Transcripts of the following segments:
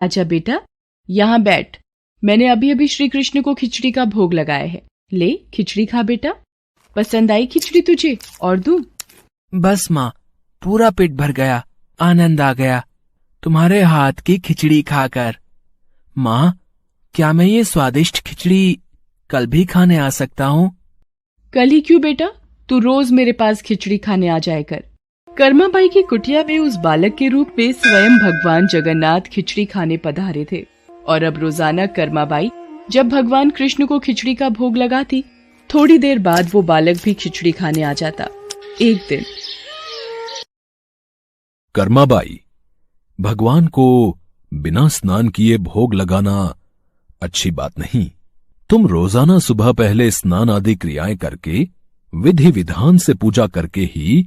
आजा बेटा, यहाँ बैठ। मैंने अभी अभी श्री कृष्ण को खिचड़ी का भोग लगाया है। ले खिचड़ी खा बेटा। पसंद आई खिचड़ी तुझे? और दूं? बस माँ, पूरा पेट भर गया, आनंद आ गया तुम्हारे हाथ की खिचड़ी खाकर। माँ, क्या मैं ये स्वादिष्ट खिचड़ी कल भी खाने आ सकता हूँ? कल ही क्यों बेटा, तू रोज मेरे पास खिचड़ी खाने आ जाया कर। कर्माबाई की कुटिया में उस बालक के रूप में स्वयं भगवान जगन्नाथ खिचड़ी खाने पधारे थे और अब रोजाना कर्माबाई जब भगवान कृष्ण को खिचड़ी का भोग लगाती, थोड़ी देर बाद वो बालक भी खिचड़ी खाने आ जाता। एक दिन कर्माबाई, भगवान को बिना स्नान किए भोग लगाना अच्छी बात नहीं। तुम रोजाना सुबह पहले स्नान आदि क्रियाएं करके विधि विधान से पूजा करके ही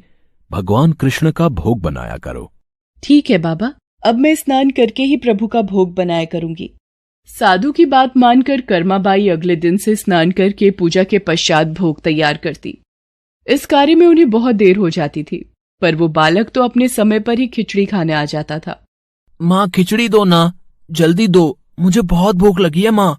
भगवान कृष्ण का भोग बनाया करो। ठीक है बाबा, अब मैं स्नान करके ही प्रभु का भोग बनाया करूंगी। साधु की बात मानकर कर्माबाई अगले दिन से स्नान करके पूजा के पश्चात भोग तैयार करती। इस कार्य में उन्हें बहुत देर हो जाती थी, पर वो बालक तो अपने समय पर ही खिचड़ी खाने आ जाता था। माँ, खिचड़ी दो ना, जल्दी दो, मुझे बहुत भूख लगी है माँ।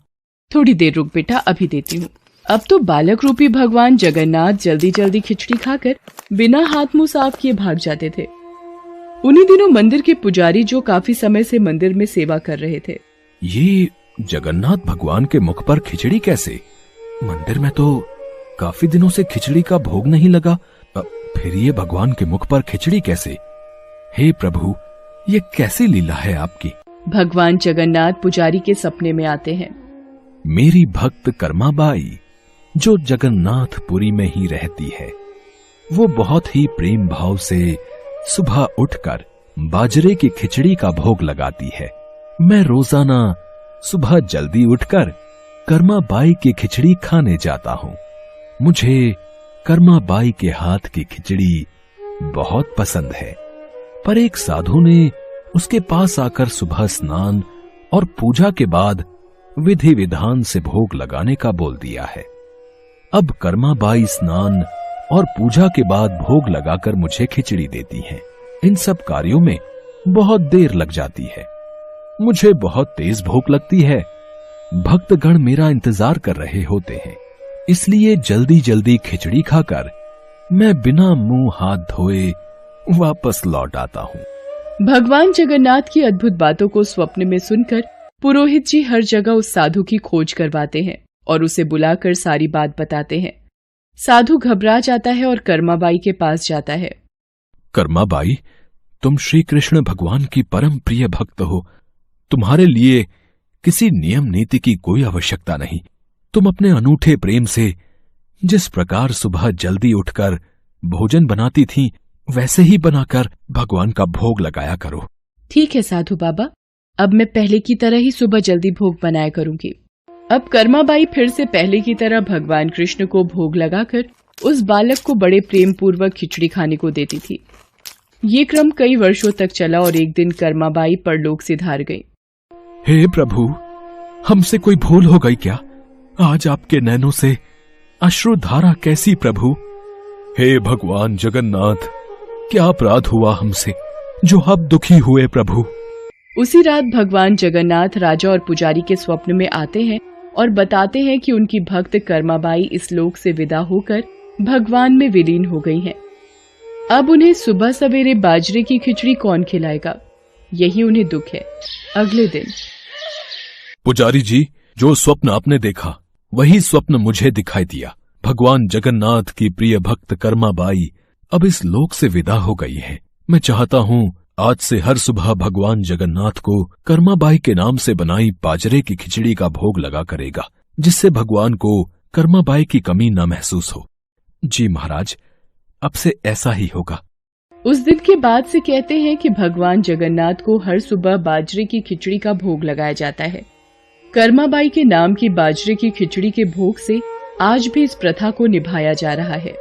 थोड़ी देर रुक बेटा, अभी देती हूँ। अब तो बालक रूपी भगवान जगन्नाथ जल्दी जल्दी खिचड़ी खाकर बिना हाथ मुंह साफ किए भाग जाते थे। उन्हीं दिनों मंदिर के पुजारी जो काफी समय से मंदिर में सेवा कर रहे थे, ये जगन्नाथ भगवान के मुख पर खिचड़ी कैसे? मंदिर में तो काफी दिनों से खिचड़ी का भोग नहीं लगा, फिर ये भगवान के मुख पर खिचड़ी कैसे? हे प्रभु, ये कैसी लीला है आपकी? भगवान जगन्नाथ पुजारी के सपने में आते हैं। मेरी भक्त कर्माबाई जो जगन्नाथपुरी में ही रहती है, वो बहुत ही प्रेम भाव से सुबह उठकर बाजरे की खिचड़ी का भोग लगाती है। मैं रोजाना सुबह जल्दी उठकर कर्माबाई की खिचड़ी खाने जाता हूँ। मुझे कर्माबाई के हाथ की खिचड़ी बहुत पसंद है, पर एक साधु ने उसके पास आकर सुबह स्नान और पूजा के बाद विधि विधान से भोग लगाने का बोल दिया है। अब कर्माबाई स्नान और पूजा के बाद भोग लगाकर मुझे खिचड़ी देती हैं। इन सब कार्यों में बहुत देर लग जाती है। मुझे बहुत तेज भूख लगती है। भक्तगण मेरा इंतजार कर रहे होते हैं, इसलिए जल्दी जल्दी खिचड़ी खाकर मैं बिना मुंह हाथ धोए वापस लौट आता हूँ। भगवान जगन्नाथ की अद्भुत बातों को स्वप्न में सुनकर पुरोहित जी हर जगह उस साधु की खोज करवाते हैं और उसे बुलाकर सारी बात बताते हैं। साधु घबरा जाता है और कर्माबाई के पास जाता है। कर्माबाई, तुम श्री कृष्ण भगवान की परम प्रिय भक्त हो। तुम्हारे लिए किसी नियम नीति की कोई आवश्यकता नहीं। तुम अपने अनूठे प्रेम से जिस प्रकार सुबह जल्दी उठकर भोजन बनाती थी, वैसे ही बनाकर भगवान का भोग लगाया करो। ठीक है साधु बाबा, अब मैं पहले की तरह ही सुबह जल्दी भोग बनाया करूंगी। अब कर्माबाई फिर से पहले की तरह भगवान कृष्ण को भोग लगाकर उस बालक को बड़े प्रेम पूर्वक खिचड़ी खाने को देती थी। ये क्रम कई वर्षों तक चला और एक दिन कर्माबाई परलोक सिधार गई। हे प्रभु, हमसे कोई भूल हो गई क्या? आज आपके नैनों से अश्रुधारा कैसी प्रभु? हे भगवान जगन्नाथ, क्या अपराध हुआ हमसे जो अब दुखी हुए प्रभु? उसी रात भगवान जगन्नाथ राजा और पुजारी के स्वप्न में आते हैं और बताते हैं कि उनकी भक्त कर्माबाई इस लोक से विदा होकर भगवान में विलीन हो गई हैं। अब उन्हें सुबह सवेरे बाजरे की खिचड़ी कौन खिलाएगा, यही उन्हें दुख है। अगले दिन पुजारी जी, जो स्वप्न आपने देखा वही स्वप्न मुझे दिखाई दिया। भगवान जगन्नाथ की प्रिय भक्त कर्माबाई अब इस लोक से विदा हो गई है। मैं चाहता हूँ आज से हर सुबह भगवान जगन्नाथ को कर्माबाई के नाम से बनाई बाजरे की खिचड़ी का भोग लगा करेगा, जिससे भगवान को कर्माबाई की कमी न महसूस हो। जी महाराज, अब से ऐसा ही होगा। उस दिन के बाद से कहते हैं कि भगवान जगन्नाथ को हर सुबह बाजरे की खिचड़ी का भोग लगाया जाता है। कर्माबाई के नाम की बाजरे की खिचड़ी के भोग से आज भी इस प्रथा को निभाया जा रहा है।